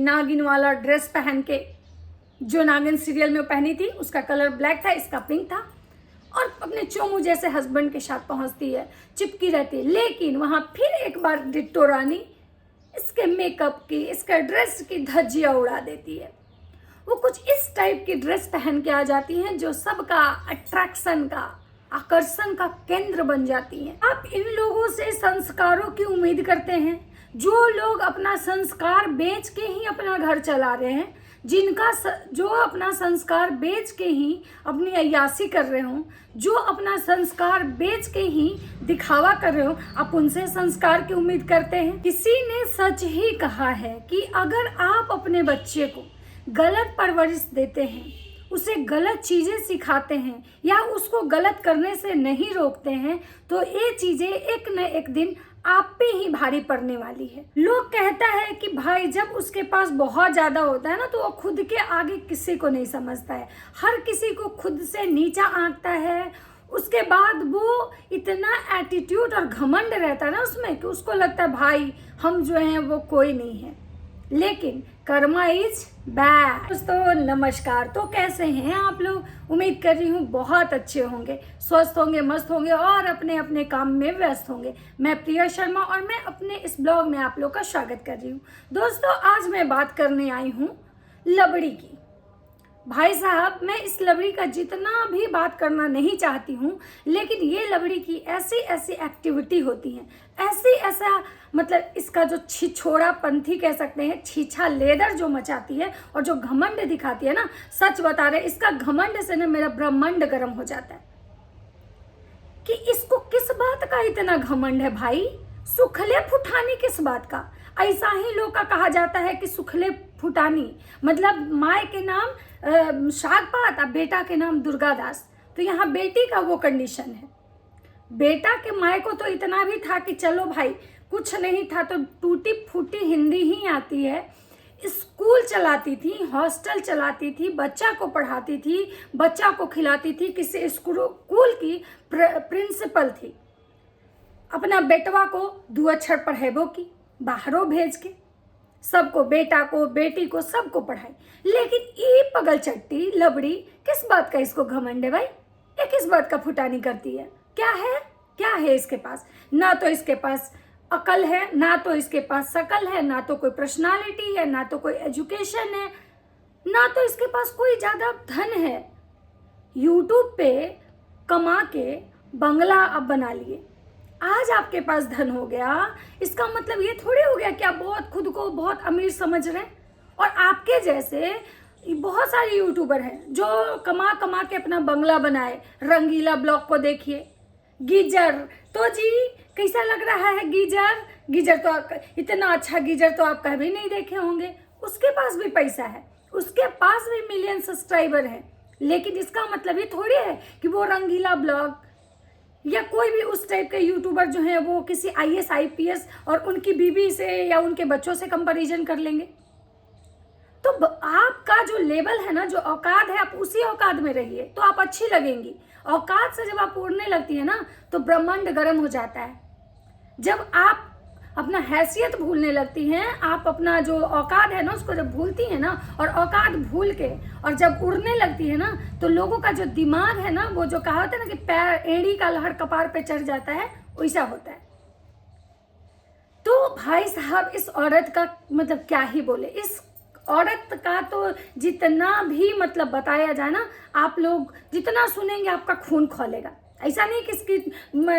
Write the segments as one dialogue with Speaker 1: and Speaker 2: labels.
Speaker 1: नागिन वाला ड्रेस पहन के, जो नागिन सीरियल में पहनी थी उसका कलर ब्लैक था, इसका पिंक था, और अपने चोमू जैसे हस्बैंड के साथ पहुंचती है, चिपकी रहती है। लेकिन वहां फिर एक बार डिट्टो रानी इसके मेकअप की, इसका ड्रेस की धज्जियां उड़ा देती है। वो कुछ इस टाइप की ड्रेस पहन के आ जाती हैं जो सबका अट्रैक्शन का, आकर्षण का केंद्र बन जाती हैं। आप इन लोगों से संस्कारों की उम्मीद करते हैं, जो लोग अपना संस्कार बेच के ही अपना घर चला रहे हैं, जो अपना संस्कार बेच के ही अपनी अय्यासी कर रहे हो, जो अपना संस्कार बेच के ही दिखावा कर रहे हो, आप उनसे संस्कार की उम्मीद करते हैं। किसी ने सच ही कहा है कि अगर आप अपने बच्चे को गलत परवरिश देते हैं, उसे गलत चीजें सिखाते हैं या उसको गलत करने से नहीं रोकते हैं, तो ये चीजें एक न एक दिन आप पे ही भारी पड़ने वाली है। लोग कहता है कि भाई जब उसके पास बहुत ज्यादा होता है ना, तो वो खुद के आगे किसी को नहीं समझता है, हर किसी को खुद से नीचा आंकता है। उसके बाद वो इतना एटीट्यूड और घमंड रहता है ना उसमें, कि उसको लगता है भाई हम जो हैं वो कोई नहीं है। लेकिन कर्मा इज बैड। दोस्तों नमस्कार, तो कैसे हैं आप लोग? उम्मीद कर रही हूँ बहुत अच्छे होंगे, स्वस्थ होंगे, मस्त होंगे और अपने अपने काम में व्यस्त होंगे। मैं प्रिया शर्मा और मैं अपने इस ब्लॉग में आप लोग का स्वागत कर रही हूँ। दोस्तों आज मैं बात करने आई हूँ लबड़ी की। भाई साहब, मैं इस लबड़ी का जितना भी बात करना नहीं चाहती हूँ, लेकिन ये लबड़ी की ऐसी ऐसी एक्टिविटी होती हैं, ऐसा मतलब इसका जो छिछोड़ा पंथी कह सकते हैं, छीछा लेदर जो मचाती है और जो घमंड दिखाती है ना, सच बता रहे, इसका घमंड से ना मेरा ब्रह्मांड गर्म हो जाता है कि इसको किस बात का इतना घमंड है भाई। सुखले फुटानी किस बात का? ऐसा ही लोग का कहा जाता है कि सुखले फुटानी मतलब माए के नाम शाग पात और बेटा के नाम दुर्गा दास। तो यहाँ बेटी का वो कंडीशन है। बेटा के माए को तो इतना भी था कि चलो भाई कुछ नहीं था तो टूटी फूटी हिंदी ही आती है, स्कूल चलाती थी, हॉस्टल चलाती थी, बच्चा को पढ़ाती थी, बच्चा को खिलाती थी, किसी स्कूल की प्रिंसिपल थी, अपना बेटवा को 2 अक्षर पढ़ेबो की, बाहरों भेज के सबको, बेटा को बेटी को सबको पढ़ाई। लेकिन ये पगल चट्टी लबड़ी किस बात का इसको घमंड है भाई? ये किस बात का फुटानी करती है? क्या है इसके पास? ना तो इसके पास अकल है, ना तो इसके पास शकल है, ना तो कोई पर्सनालिटी है, ना तो कोई एजुकेशन है, ना तो इसके पास कोई ज्यादा धन है। यूट्यूब पे कमा के बंगला आप बना लिए, आज आपके पास धन हो गया, इसका मतलब ये थोड़ी हो गया कि आप खुद को बहुत अमीर समझ रहे हैं। और आपके जैसे बहुत सारे यूट्यूबर हैं जो कमा के अपना बंगला बनाए। रंगीला ब्लॉग को देखिए, गीजर तो जी कैसा लग रहा है गीजर तो इतना अच्छा गीजर तो आप कभी नहीं देखे होंगे। उसके पास भी पैसा है, उसके पास भी मिलियन सब्सक्राइबर है, लेकिन इसका मतलब ये थोड़ी है कि वो रंगीला ब्लॉग या कोई भी उस टाइप के यूट्यूबर जो है वो किसी IAS IPS और उनकी बीवी से या उनके बच्चों से कंपैरिजन कर लेंगे। तो आपका जो लेवल है ना, जो औकात है, आप उसी औकात में रहिए तो आप अच्छी लगेंगी। औकात से जब आप उड़ने लगती है ना तो ब्रह्मांड गर्म हो जाता है। जब आप अपना हैसियत भूलने लगती हैं, आप अपना जो औकात है ना उसको जब भूलती हैं ना, और औकात भूल के और जब उड़ने लगती है ना, तो लोगों का जो दिमाग है ना, वो जो कहा होता है ना कि पैर एड़ी का लहर कपार पे चढ़ जाता है, वैसा होता है। तो भाई साहब इस औरत का मतलब क्या ही बोले। इस औरत का तो जितना भी मतलब बताया जाए ना, आप लोग जितना सुनेंगे आपका खून खौलेगा। ऐसा नहीं कि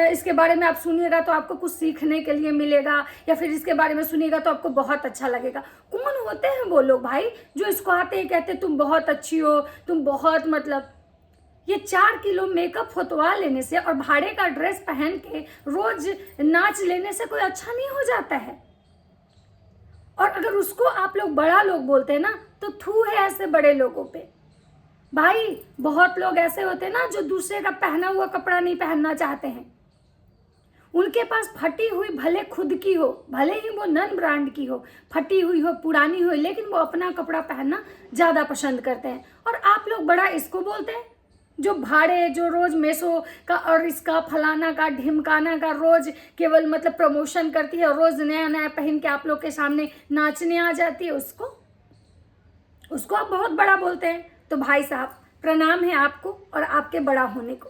Speaker 1: इसके बारे में आप सुनिएगा तो आपको कुछ सीखने के लिए मिलेगा, या फिर इसके बारे में सुनिएगा तो आपको बहुत अच्छा लगेगा। कौन होते हैं वो लोग भाई जो इसको आते हैं कहते तुम बहुत अच्छी हो, तुम बहुत मतलब। ये 4 किलो मेकअप होतवा लेने से और भाड़े का ड्रेस पहन के रोज नाच लेने से कोई अच्छा नहीं हो जाता है। और अगर उसको आप लोग बड़ा लोग बोलते हैं ना, तो थू है ऐसे बड़े लोगों पे। भाई बहुत लोग ऐसे होते हैं ना जो दूसरे का पहना हुआ कपड़ा नहीं पहनना चाहते हैं। उनके पास फटी हुई भले खुद की हो, भले ही वो नन ब्रांड की हो, फटी हुई हो, पुरानी हो, लेकिन वो अपना कपड़ा पहनना ज्यादा पसंद करते हैं। और आप लोग बड़ा इसको बोलते हैं जो भाड़े, जो रोज मेसो का और इसका फलाना का ढिमकाना का रोज केवल मतलब प्रमोशन करती है और रोज नया नया पहन के आप लोग के सामने नाचने आ जाती है। उसको उसको आप बहुत बड़ा बोलते हैं। तो भाई साहब प्रणाम है आपको और आपके बड़ा होने को।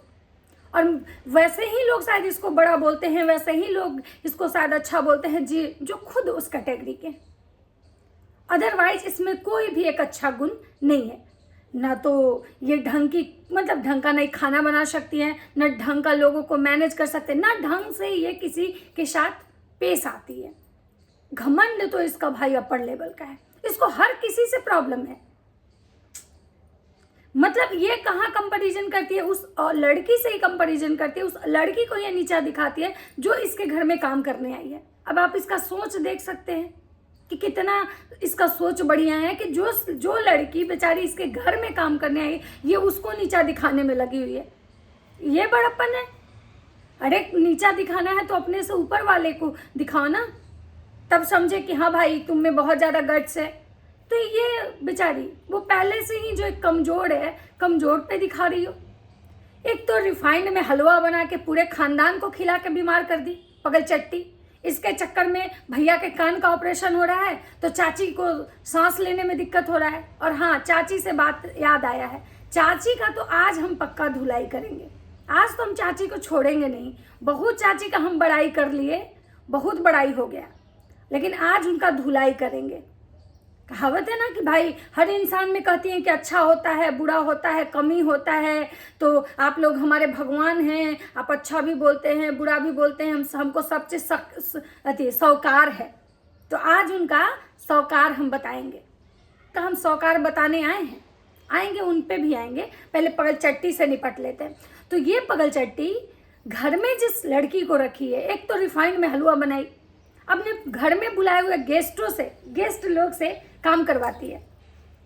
Speaker 1: और वैसे ही लोग शायद इसको बड़ा बोलते हैं, वैसे ही लोग इसको शायद अच्छा बोलते हैं जी जो खुद उस कैटेगरी के। अदरवाइज इसमें कोई भी एक अच्छा गुण नहीं है। ना तो ये ढंग का नहीं खाना बना सकती है, ना ढंग का लोगों को मैनेज कर सकते हैं, ना ढंग से ये किसी के साथ पेश आती है। घमंड तो इसका भाई अपर लेवल का है, इसको हर किसी से प्रॉब्लम है। मतलब ये कहाँ कंपैरिजन करती है, उस लड़की से ही कंपैरिजन करती है, उस लड़की को ये नीचा दिखाती है जो इसके घर में काम करने आई है। अब आप इसका सोच देख सकते हैं कि कितना इसका सोच बढ़िया है कि जो लड़की बेचारी इसके घर में काम करने आई ये उसको नीचा दिखाने में लगी हुई है। ये बड़प्पन है। अरे नीचा दिखाना है तो अपने से ऊपर वाले को दिखाओ ना, तब समझे कि हाँ भाई तुम में बहुत ज़्यादा गट्स है। तो ये बेचारी वो पहले से ही जो एक कमज़ोर है, कमज़ोर पे दिखा रही हो। एक तो रिफाइंड में हलवा बना के पूरे खानदान को खिला के बीमार कर दी पगल चट्टी। इसके चक्कर में भैया के कान का ऑपरेशन हो रहा है तो चाची को सांस लेने में दिक्कत हो रहा है। और हाँ, चाची से बात याद आया है, चाची का तो आज हम पक्का धुलाई करेंगे। आज तो हम चाची को छोड़ेंगे नहीं। बहुत चाची का हम बड़ाई कर लिए, बहुत बड़ाई हो गया, लेकिन आज उनका धुलाई करेंगे। कहावत है ना कि भाई हर इंसान में कहती हैं कि अच्छा होता है, बुरा होता है, कमी होता है, तो आप लोग हमारे भगवान हैं, आप अच्छा भी बोलते हैं, बुरा भी बोलते हैं, हमको सब चीज़ सौकार है। तो आज उनका सौकार हम बताएंगे। तो हम सौकार बताने आए हैं, आएंगे, उन पे भी आएंगे। पहले पगल चट्टी से निपट लेते हैं। तो ये पगल चट्टी घर में जिस लड़की को रखी है, एक तो रिफाइंड में हलवा बनाई, अपने घर में बुलाए हुए गेस्ट लोग से काम करवाती है।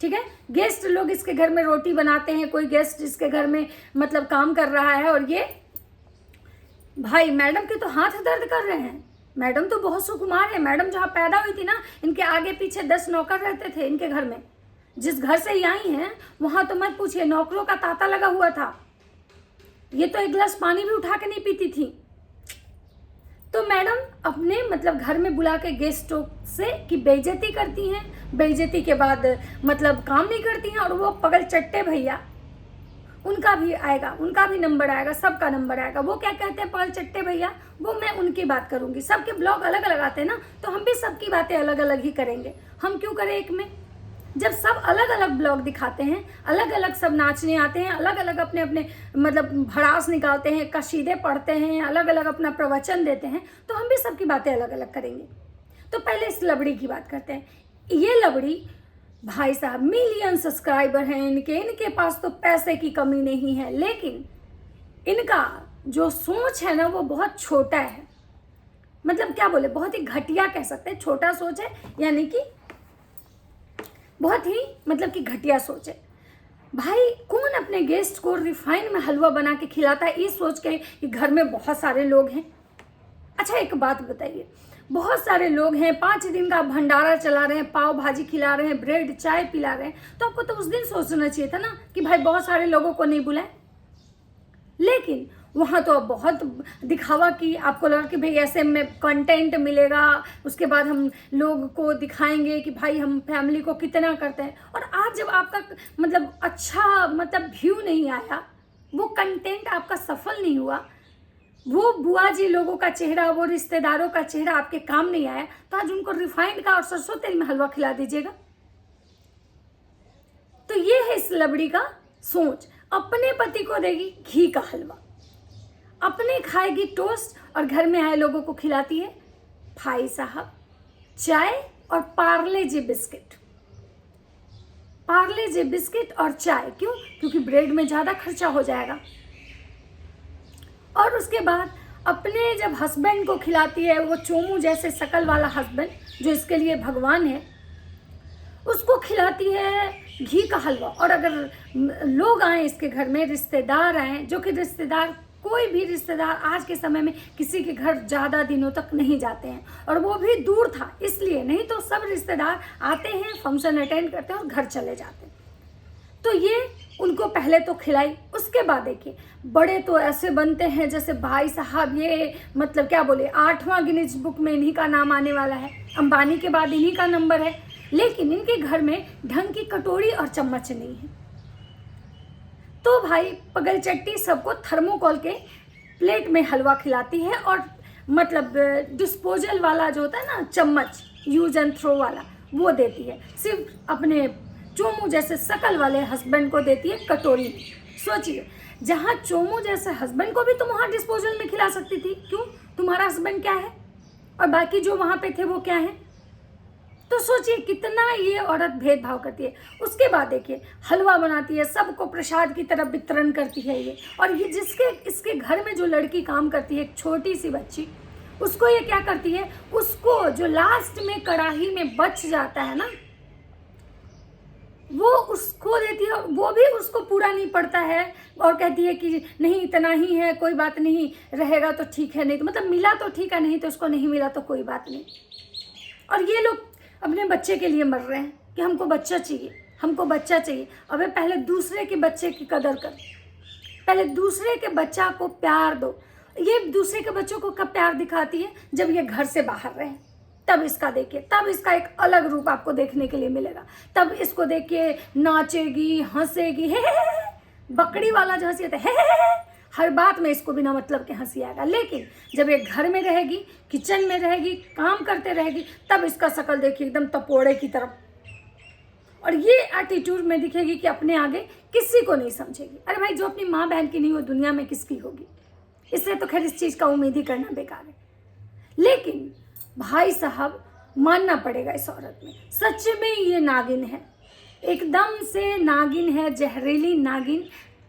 Speaker 1: ठीक है, गेस्ट लोग इसके घर में रोटी बनाते हैं, कोई गेस्ट इसके घर में मतलब काम कर रहा है, और ये भाई मैडम के तो हाथ दर्द कर रहे हैं। मैडम तो बहुत सुकुमार है। मैडम जहाँ पैदा हुई थी ना, इनके आगे पीछे 10 नौकर रहते थे इनके घर में। जिस घर से ये आई हैं वहाँ तो मत पूछिए, नौकरों का तांता लगा हुआ था। ये तो एक गिलास पानी भी उठा के नहीं पीती थी। तो मैडम अपने मतलब घर में बुला के गेस्टों से की बेइज्जती करती हैं, बेइज्जती के बाद मतलब काम नहीं करती हैं। और वो पगल चट्टे भैया, उनका भी आएगा, उनका भी नंबर आएगा, सबका नंबर आएगा। वो क्या कहते हैं पगल चट्टे भैया, वो मैं उनकी बात करूंगी। सबके ब्लॉग अलग अलग आते हैं ना, तो हम भी सबकी बातें अलग अलग ही करेंगे। हम क्यों करें एक में, जब सब अलग अलग ब्लॉग दिखाते हैं, अलग अलग सब नाचने आते हैं, अलग अलग अपने अपने मतलब भड़ास निकालते हैं, कसीदे पढ़ते हैं, अलग अलग अपना प्रवचन देते हैं, तो हम भी सबकी बातें अलग अलग करेंगे। तो पहले इस लबड़ी की बात करते हैं। ये लबड़ी भाई साहब मिलियन सब्सक्राइबर हैं इनके पास तो पैसे की कमी नहीं है, लेकिन इनका जो सोच है ना वो बहुत छोटा है। मतलब क्या बोले, बहुत ही घटिया कह सकते हैं। छोटा सोच है, यानी कि बहुत ही मतलब कि घटिया सोच है। भाई कौन अपने गेस्ट को रिफाइंड में हलवा बना के खिलाता है ये सोच के कि घर में बहुत सारे लोग हैं। अच्छा एक बात बताइए, बहुत सारे लोग हैं, 5 दिन का भंडारा चला रहे हैं, पाव भाजी खिला रहे हैं, ब्रेड चाय पिला रहे हैं, तो आपको तो उस दिन सोचना चाहिए था ना कि भाई बहुत सारे लोगों को नहीं बुलाए। लेकिन वहाँ तो अब बहुत दिखावा की, आपको लगा कि भाई ऐसे में कंटेंट मिलेगा, उसके बाद हम लोग को दिखाएंगे कि भाई हम फैमिली को कितना करते हैं। और आज जब आपका मतलब अच्छा मतलब व्यू नहीं आया, वो कंटेंट आपका सफल नहीं हुआ, वो बुआ जी लोगों का चेहरा, वो रिश्तेदारों का चेहरा आपके काम नहीं आया, तो आज उनको रिफाइंड का और सरसों तेल में हलवा खिला दीजिएगा। तो ये है इस लबड़ी का सोच। अपने पति को देगी घी का हलवा, अपने खाएगी टोस्ट, और घर में आए लोगों को खिलाती है भाई साहब चाय और पार्ले जी बिस्किट। पार्ले जी बिस्किट और चाय, क्यों? क्योंकि ब्रेड में ज़्यादा खर्चा हो जाएगा। और उसके बाद अपने जब हस्बैंड को खिलाती है, वो चोमू जैसे शकल वाला हस्बैंड जो इसके लिए भगवान है, उसको खिलाती है घी का हलवा। और अगर लोग आए इसके घर में, रिश्तेदार आए, जो कि रिश्तेदार कोई भी रिश्तेदार आज के समय में किसी के घर ज़्यादा दिनों तक नहीं जाते हैं, और वो भी दूर था इसलिए, नहीं तो सब रिश्तेदार आते हैं, फंक्शन अटेंड करते हैं और घर चले जाते हैं। तो ये उनको पहले तो खिलाई। उसके बाद देखिए बड़े तो ऐसे बनते हैं जैसे भाई साहब ये मतलब क्या बोले 8वां गिनीज बुक में इन्हीं का नाम आने वाला है। अंबानी के बाद इन्हीं का नंबर है। लेकिन इनके घर में ढंग की कटोरी और चम्मच नहीं है। तो भाई पगलचट्टी सबको थर्मोकोल के प्लेट में हलवा खिलाती है और मतलब डिस्पोजल वाला जो होता है ना चम्मच, यूज एंड थ्रो वाला, वो देती है। सिर्फ अपने चोमू जैसे शकल वाले हस्बैंड को देती है कटोरी में। सोचिए, जहाँ चोमू जैसे हस्बैंड को भी तुम वहाँ डिस्पोजल में खिला सकती थी, क्यों? तुम्हारा हस्बैंड क्या है और बाकी जो वहाँ पे थे वो क्या है? तो सोचिए कितना ये औरत भेदभाव करती है। उसके बाद देखिए हलवा बनाती है, सबको प्रसाद की तरफ वितरण करती है ये। और ये इसके घर में जो लड़की काम करती है, एक छोटी सी बच्ची, उसको ये क्या करती है, उसको जो लास्ट में कढ़ाई में बच जाता है ना, वो उसको देती है। वो भी उसको पूरा नहीं पड़ता है और कहती है कि नहीं इतना ही है, कोई बात नहीं, रहेगा तो ठीक है, नहीं तो मतलब मिला तो ठीक है, नहीं तो उसको नहीं मिला तो कोई बात नहीं। और ये लोग अपने बच्चे के लिए मर रहे हैं कि हमको बच्चा चाहिए, हमको बच्चा चाहिए। अबे पहले दूसरे के बच्चे की कदर कर, पहले दूसरे के बच्चा को प्यार दो। ये दूसरे के बच्चों को कब प्यार दिखाती है? जब ये घर से बाहर रहे, तब इसका देखिए, तब इसका एक अलग रूप आपको देखने के लिए मिलेगा। तब इसको देख के नाचेगी, हंसेगी, हे बकरी वाला जो हंसी होता है, हर बात में इसको बिना मतलब के हंसी आएगा। लेकिन जब ये घर में रहेगी, किचन में रहेगी, काम करते रहेगी, तब इसका शक्ल देखिए एकदम तपोड़े की तरफ, और ये एटीट्यूड में दिखेगी कि अपने आगे किसी को नहीं समझेगी। अरे भाई, जो अपनी माँ बहन की नहीं वो दुनिया में किसकी होगी? इसलिए तो खैर इस चीज़ का उम्मीद ही करना बेकार है। लेकिन भाई साहब, मानना पड़ेगा इस औरत में, सच में ये नागिन है, एकदम से नागिन है, जहरीली नागिन,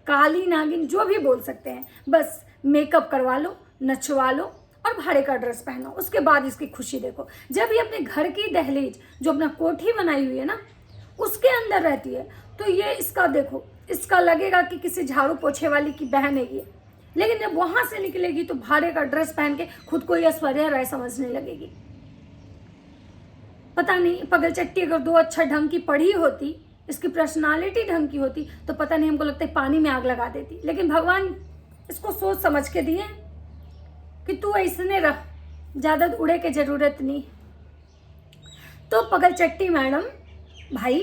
Speaker 1: काली नागिन, जो भी बोल सकते हैं। बस मेकअप करवा लो, नचवा लो और भाड़े का ड्रेस पहनो, उसके बाद इसकी खुशी देखो। जब ये अपने घर की दहलीज, जो अपना कोठी बनाई हुई है ना, उसके अंदर रहती है, तो ये इसका देखो, इसका लगेगा कि किसी झाड़ू पोछे वाली की बहन है ये। लेकिन जब वहां से निकलेगी तो भाड़े का ड्रेस पहन के खुद को ये ऐश्वर्या राय समझने लगेगी। पता नहीं, पगलचट्टी अगर दो अच्छा ढंग की पढ़ी होती, इसकी पर्सनालिटी ढंग की होती, तो पता नहीं, हमको लगता है पानी में आग लगा देती। लेकिन भगवान इसको सोच समझ के दिए कि तू ऐसने रह, ज़्यादा उड़े के जरूरत नहीं। तो पगलचट्टी मैडम भाई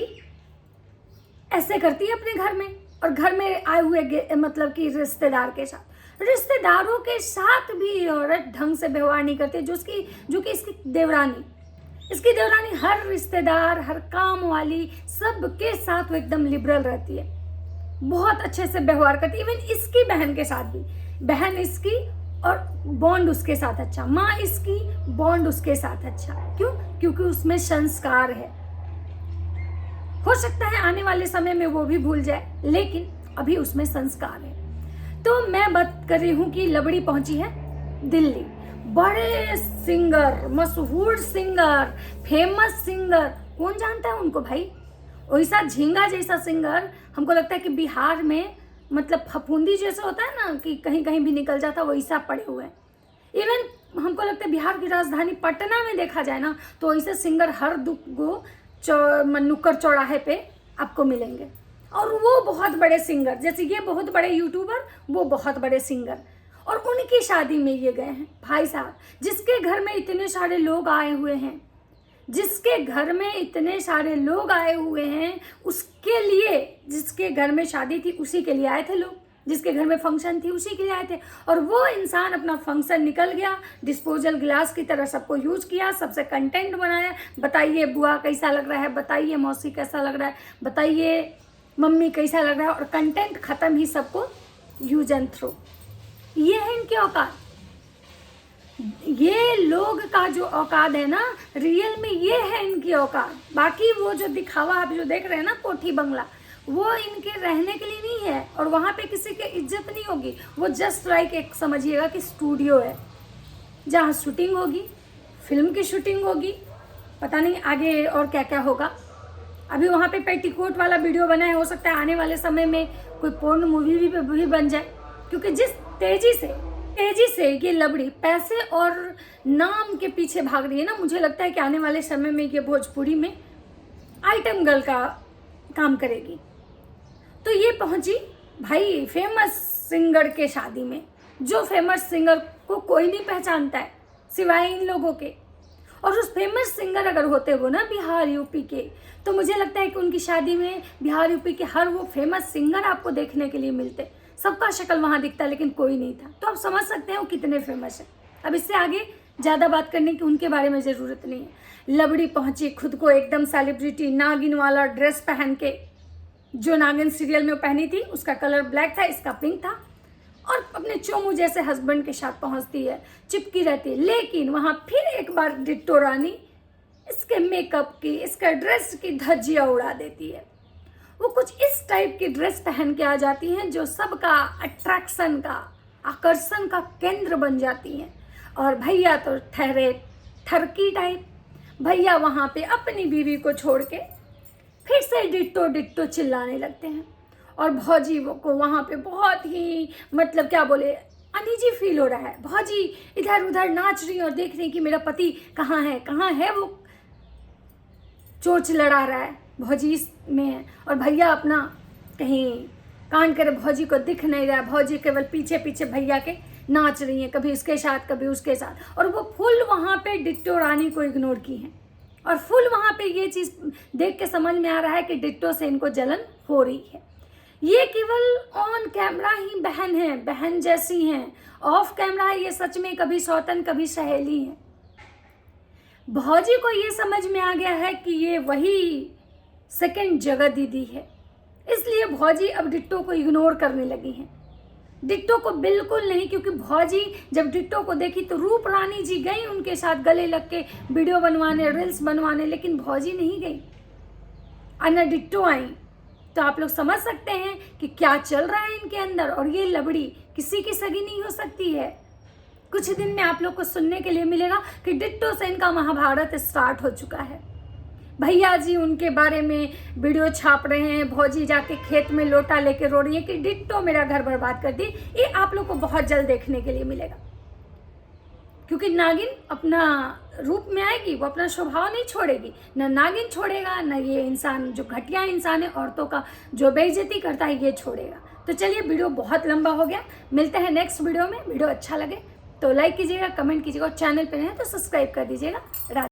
Speaker 1: ऐसे करती है अपने घर में, और घर में आए हुए मतलब कि रिश्तेदार के साथ, रिश्तेदारों के साथ भी औरत ढंग से व्यवहार नहीं करती। जो कि इसकी देवरानी हर रिश्तेदार, हर काम वाली, सबके साथ वो एकदम लिबरल रहती है, बहुत अच्छे से व्यवहार करती है। इवन इसकी बहन के साथ भी, बहन इसकी और बॉन्ड उसके साथ अच्छा, माँ इसकी बॉन्ड उसके साथ अच्छा। क्यों? क्योंकि उसमें संस्कार है। हो सकता है आने वाले समय में वो भी भूल जाए, लेकिन अभी उसमें संस्कार है। तो मैं बात कर रही हूँ कि लबड़ी पहुंची है दिल्ली। बड़े सिंगर, मशहूर सिंगर, फेमस सिंगर, कौन जानता है उनको भाई? वैसा झींगा जैसा सिंगर, हमको लगता है कि बिहार में मतलब फफूंदी जैसा होता है ना, कि कहीं कहीं भी निकल जाता, वैसा पड़े हुए हैं। इवन हमको लगता है बिहार की राजधानी पटना में देखा जाए ना, तो ऐसे सिंगर हर दुगो नुक्कड़ चौराहे पे आपको मिलेंगे। और वो बहुत बड़े सिंगर, जैसे ये बहुत बड़े यूट्यूबर, वो बहुत बड़े सिंगर, और उनकी शादी में ये गए हैं। भाई साहब, जिसके घर में इतने सारे लोग आए हुए हैं, जिसके घर में इतने सारे लोग आए हुए हैं, उसके लिए, जिसके घर में शादी थी उसी के लिए आए थे लोग, जिसके घर में फंक्शन थी उसी के लिए आए थे। और वो इंसान अपना फंक्शन निकल गया, डिस्पोजल गिलास की तरह सबको यूज किया, सबसे कंटेंट बनाया। बताइए बुआ कैसा लग रहा है, बताइए मौसी कैसा लग रहा है, बताइए मम्मी कैसा लग रहा है, और कंटेंट खत्म ही, सबको यूज एंड थ्रो। ये है इनकी औकात। ये लोग का जो औकात है ना, रियल में ये है इनकी औकात। बाकी वो जो दिखावा आप जो देख रहे हैं ना, कोठी बंगला, वो इनके रहने के लिए नहीं है, और वहाँ पे किसी की इज्जत नहीं होगी। वो जस्ट लाइक एक समझिएगा कि स्टूडियो है, जहाँ शूटिंग होगी, फिल्म की शूटिंग होगी, पता नहीं आगे और क्या क्या होगा। अभी वहाँ पे पेटीकोट वाला वीडियो बना है, हो सकता है आने वाले समय में कोई पोर्न मूवी भी बन जाए। क्योंकि जिस तेजी से ये लबड़ी पैसे और नाम के पीछे भाग रही है ना, मुझे लगता है कि आने वाले समय में ये भोजपुरी में आइटम गर्ल का काम करेगी। तो ये पहुंची भाई फेमस सिंगर के शादी में, जो फेमस सिंगर को कोई नहीं पहचानता है सिवाय इन लोगों के। और उस फेमस सिंगर अगर होते वो ना बिहार यूपी के, तो मुझे लगता है कि उनकी शादी में बिहार यूपी के हर वो फेमस सिंगर आपको देखने के लिए मिलते, सबका शक्ल वहाँ दिखता, लेकिन कोई नहीं था। तो आप समझ सकते हैं वो कितने फेमस है। अब इससे आगे ज़्यादा बात करने की उनके बारे में ज़रूरत नहीं है। लबड़ी पहुंची खुद को एकदम सेलिब्रिटी, नागिन वाला ड्रेस पहन के, जो नागिन सीरियल में पहनी थी उसका कलर ब्लैक था, इसका पिंक था, और अपने चोमू जैसे हस्बैंड के साथ पहुंचती है, चिपकी रहती है। लेकिन वहाँ फिर एक बार डिट्टो रानी इसके मेकअप की, इसका ड्रेस की धज्जियाँ उड़ा देती है। वो कुछ इस टाइप की ड्रेस पहन के आ जाती हैं जो सबका अट्रैक्शन का, आकर्षण का केंद्र बन जाती हैं। और भैया तो ठहरे ठरकी टाइप। भैया वहाँ पे अपनी बीवी को छोड़ के फिर से डिट्टो डिट्टो चिल्लाने लगते हैं। और भौजी को वहाँ पे बहुत ही मतलब क्या बोले, अनईजी फील हो रहा है। भौजी इधर उधर नाच रही और देख रही कि मेरा पति कहाँ है, वो चोंच लड़ा रहा है भौजी में है, और भैया अपना कहीं कांड करे, भौजी को दिख नहीं रहा है। भौजी केवल पीछे पीछे भैया के नाच रही हैं, कभी उसके साथ कभी उसके साथ, और वो फुल वहाँ पे डिट्टो रानी को इग्नोर की हैं। और फुल वहाँ पे ये चीज़ देख के समझ में आ रहा है कि डिट्टो से इनको जलन हो रही है। ये केवल ऑन कैमरा ही बहन है, बहन जैसी हैं, ऑफ कैमरा ये सच में कभी सौतन कभी सहेली हैं। भौजी को ये समझ में आ गया है कि ये वही सेकंड जगह दीदी है, इसलिए भौजी अब डिट्टो को इग्नोर करने लगी हैं। डिट्टो को बिल्कुल नहीं, क्योंकि भौजी जब डिट्टो को देखी तो रूप रानी जी गई उनके साथ गले लग के वीडियो बनवाने, रील्स बनवाने, लेकिन भौजी नहीं गई, अन्ना डिट्टो आई। तो आप लोग समझ सकते हैं कि क्या चल रहा है इनके अंदर। और ये लबड़ी किसी की सगी नहीं हो सकती है। कुछ दिन में आप लोग को सुनने के लिए मिलेगा कि डिट्टो से इनका महाभारत स्टार्ट हो चुका है। भैया जी उनके बारे में वीडियो छाप रहे हैं, भौजी जाके खेत में लोटा लेके रो रही है कि डिट्टो मेरा घर बर्बाद कर दी। ये आप लोग को बहुत जल्द देखने के लिए मिलेगा, क्योंकि नागिन अपना रूप में आएगी, वो अपना स्वभाव नहीं छोड़ेगी। न नागिन छोड़ेगा, न ये इंसान जो घटिया इंसान है, औरतों का जो बेइज्जती करता है, ये छोड़ेगा। तो चलिए, वीडियो बहुत लंबा हो गया, मिलते हैं नेक्स्ट वीडियो में। वीडियो अच्छा लगे तो लाइक कीजिएगा, कमेंट कीजिएगा, और चैनल पे नहीं है तो सब्सक्राइब कर दीजिएगा।